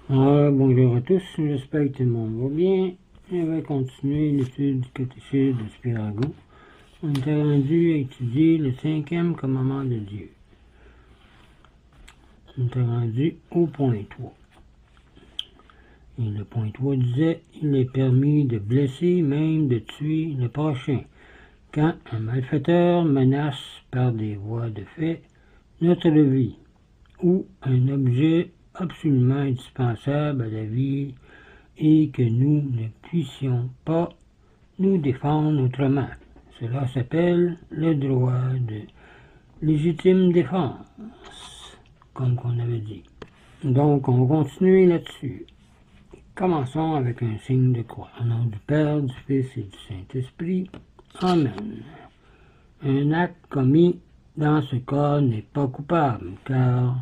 Bonjour à tous, j'espère que tout le monde va bien. On va continuer l'étude du catéchisme de Spirago. On était rendu à étudier le 5e commandement de Dieu. On était rendu au point 3. Et le point 3 disait, il est permis de blesser, même de tuer le prochain, quand un malfaiteur menace par des voies de fait notre vie, ou un objet absolument indispensable à la vie et que nous ne puissions pas nous défendre autrement. Cela s'appelle le droit de légitime défense, comme on avait dit. Donc, on continue là-dessus. Commençons avec un signe de croix. Au nom du Père, du Fils et du Saint-Esprit. Amen. Un acte commis dans ce cas n'est pas coupable, car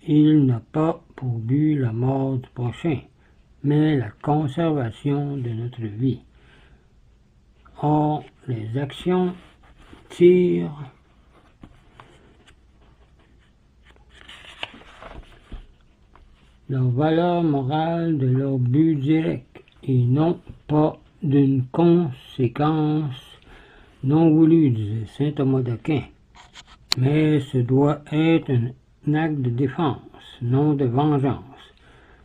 il n'a pas pour but la mort du prochain, mais la conservation de notre vie. Or, les actions tirent leur valeur morale de leur but direct et non pas d'une conséquence non voulue, disait saint Thomas d'Aquin. Mais ce doit être un acte de défense, non de vengeance.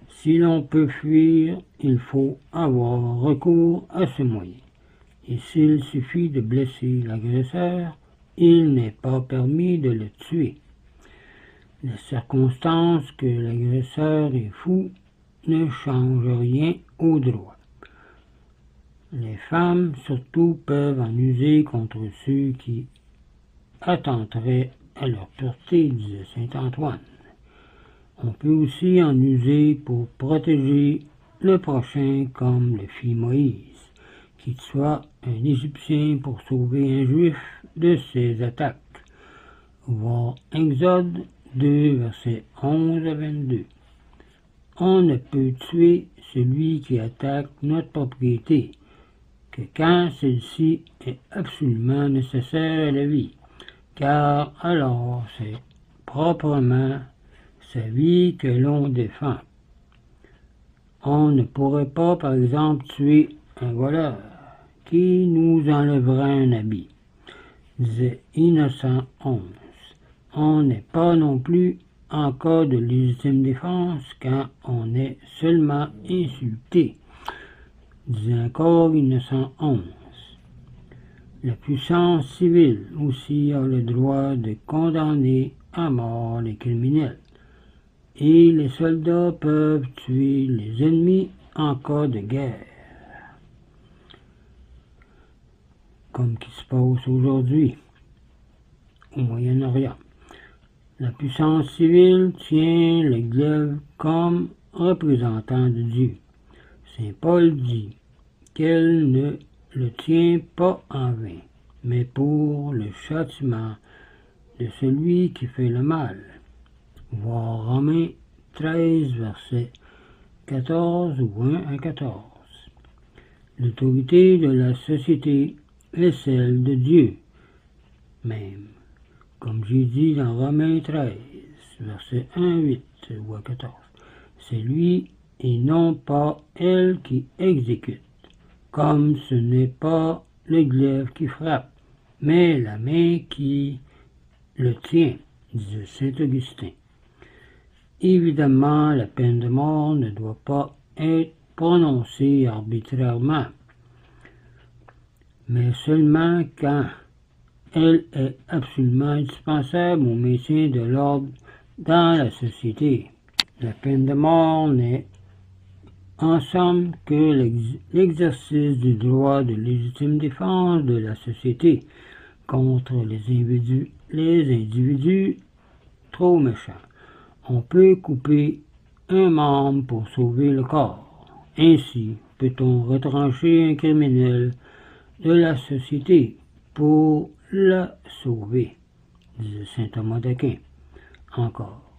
Si l'on peut fuir, il faut avoir recours à ce moyen. Et s'il suffit de blesser l'agresseur, il n'est pas permis de le tuer. La circonstance que l'agresseur est fou ne change rien au droit. Les femmes surtout peuvent en user contre ceux qui attenteraient à leur pureté, disait saint Antoine. On peut aussi en user pour protéger le prochain comme le fit Moïse, qui tua un Égyptien pour sauver un Juif de ses attaques. Voir Exode 2, versets 11 à 22. On ne peut tuer celui qui attaque notre propriété que quand celle-ci est absolument nécessaire à la vie, car alors c'est proprement sa vie que l'on défend. On ne pourrait pas, par exemple, tuer un voleur qui nous enlèverait un habit, disait Innocent 11. On n'est pas non plus en cas de légitime défense quand on est seulement insulté, disait encore Innocent 11. La puissance civile aussi a le droit de condamner à mort les criminels. Et les soldats peuvent tuer les ennemis en cas de guerre, comme qui se passe aujourd'hui au Moyen-Orient. La puissance civile tient le glaive comme représentant de Dieu. Saint Paul dit qu'elle ne le tient pas en vain, mais pour le châtiment de celui qui fait le mal. Voir Romains 13, versets 14 ou 1 à 14. L'autorité de la société est celle de Dieu même, comme j'ai dit dans Romains 13, versets 1 à 8 ou à 14. C'est lui et non pas elle qui exécute, comme ce n'est pas le glaive qui frappe, mais la main qui le tient, disait saint Augustin. Évidemment, la peine de mort ne doit pas être prononcée arbitrairement, mais seulement quand elle est absolument indispensable au maintien de l'ordre dans la société. La peine de mort n'est en somme que l'exercice du droit de légitime défense de la société contre les individus trop méchants. On peut couper un membre pour sauver le corps. Ainsi peut-on retrancher un criminel de la société pour la sauver, disait saint Thomas d'Aquin. Encore,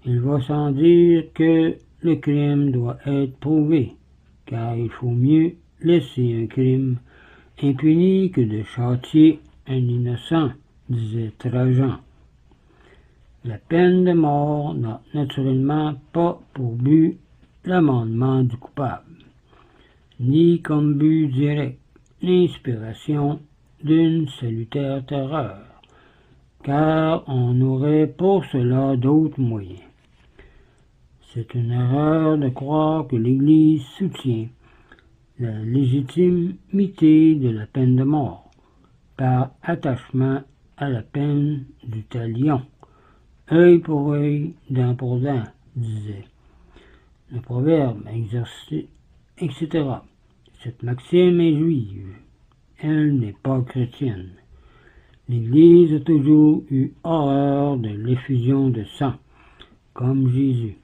il va sans dire que le crime doit être prouvé, car il faut mieux laisser un crime impuni que de châtier un innocent, disait Trajan. La peine de mort n'a naturellement pas pour but l'amendement du coupable, ni comme but direct l'inspiration d'une salutaire terreur, car on aurait pour cela d'autres moyens. C'est une erreur de croire que l'Église soutient la légitimité de la peine de mort par attachement à la peine du talion. Œil pour œil, dent pour dent, disait le proverbe, etc. Cette maxime est juive, elle n'est pas chrétienne. L'Église a toujours eu horreur de l'effusion de sang, comme Jésus,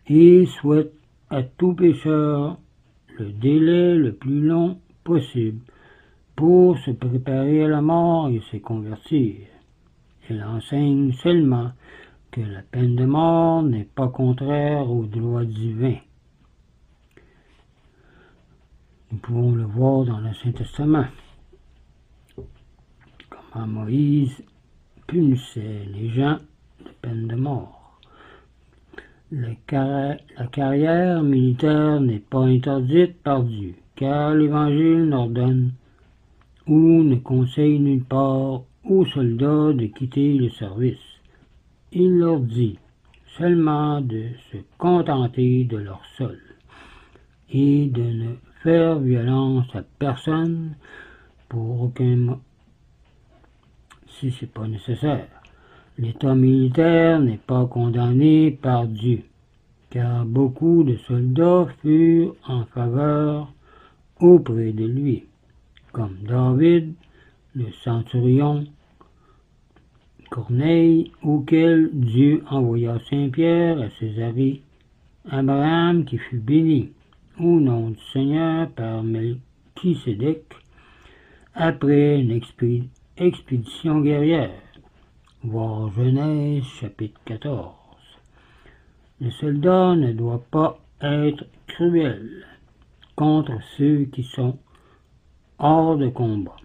et souhaite à tout pécheur le délai le plus long possible pour se préparer à la mort et se convertir. Elle enseigne seulement que la peine de mort n'est pas contraire au droit divin. Nous pouvons le voir dans l'Ancien Testament, comment Moïse punissait les gens de peine de mort. La carrière militaire n'est pas interdite par Dieu, car l'Évangile n'ordonne ou ne conseille nulle part aux soldats de quitter le service. Il leur dit seulement de se contenter de leur sol et de ne faire violence à personne pour aucun si c'est pas nécessaire. L'état militaire n'est pas condamné par Dieu, car beaucoup de soldats furent en faveur auprès de lui, comme David, le centurion, Corneille, auquel Dieu envoya Saint-Pierre à Césarée, Abraham qui fut béni au nom du Seigneur par Melchisédek, après une expédition guerrière. Voir Genèse chapitre 14. Le soldat ne doit pas être cruel contre ceux qui sont hors de combat,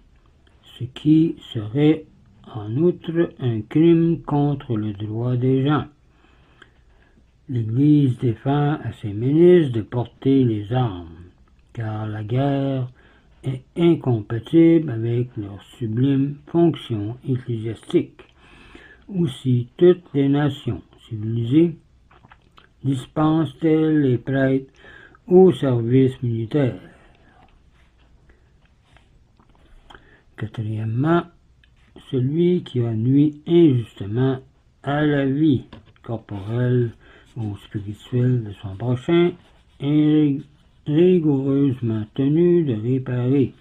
ce qui serait en outre un crime contre le droit des gens. L'Église défend à ses ministres de porter les armes, car la guerre est incompatible avec leur sublime fonction ecclésiastique. Aussi, toutes les nations civilisées dispensent-elles les prêtres au service militaire. Quatrièmement, celui qui a nui injustement à la vie corporelle ou spirituelle de son prochain est rigoureusement tenu de réparer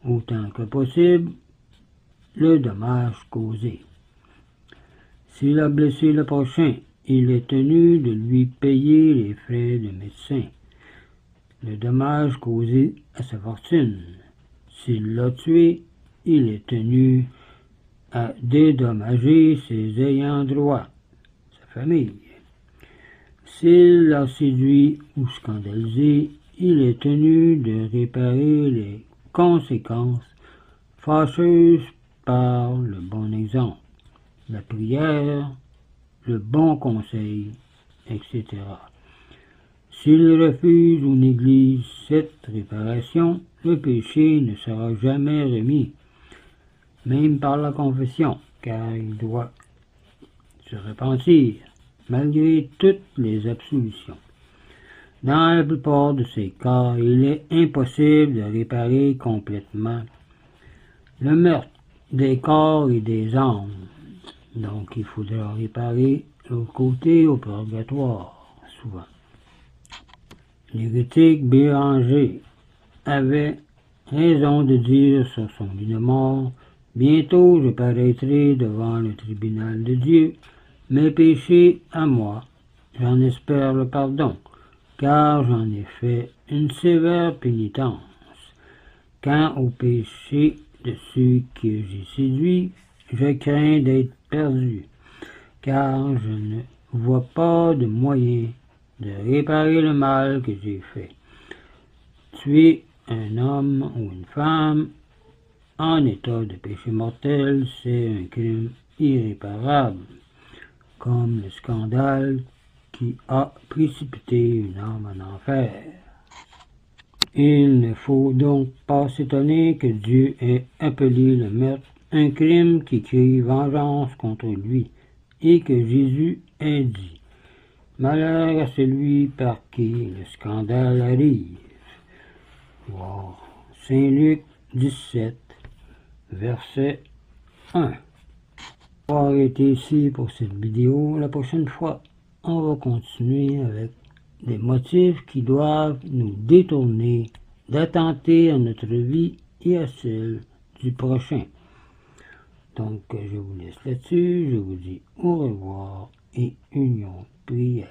autant que possible le dommage causé. S'il a blessé le prochain, il est tenu de lui payer les frais de médecin, le dommage causé à sa fortune. S'il l'a tué, il est tenu à dédommager ses ayants droit, sa famille. S'il l'a séduit ou scandalisé, il est tenu de réparer les conséquences fâcheuses par le bon exemple, la prière, le bon conseil, etc. S'il refuse ou néglige cette réparation, le péché ne sera jamais remis, même par la confession, car il doit se repentir, malgré toutes les absolutions. Dans la plupart de ces cas, il est impossible de réparer complètement le meurtre des corps et des âmes. Donc il faudra réparer l'autre côté au purgatoire, souvent. L'hérétique Béranger avait raison de dire sur son lit de mort: « Bientôt je paraîtrai devant le tribunal de Dieu, mes péchés à moi, j'en espère le pardon, car j'en ai fait une sévère pénitence. Quant au péché de ceux que j'ai séduits, je crains d'être perdu, car je ne vois pas de moyen de réparer le mal que j'ai fait. Tuer un homme ou une femme en état de péché mortel, c'est un crime irréparable, comme le scandale qui a précipité une âme en enfer. Il ne faut donc pas s'étonner que Dieu ait appelé le meurtre un crime qui crie vengeance contre lui, et que Jésus ait dit « Malheur à celui par qui le scandale arrive ». Voir Saint Luc 17, verset 1. On va arrêter ici pour cette vidéo. La prochaine fois, on va continuer avec des motifs qui doivent nous détourner d'attenter à notre vie et à celle du prochain. Donc, je vous laisse là-dessus. Je vous dis au revoir et union prière.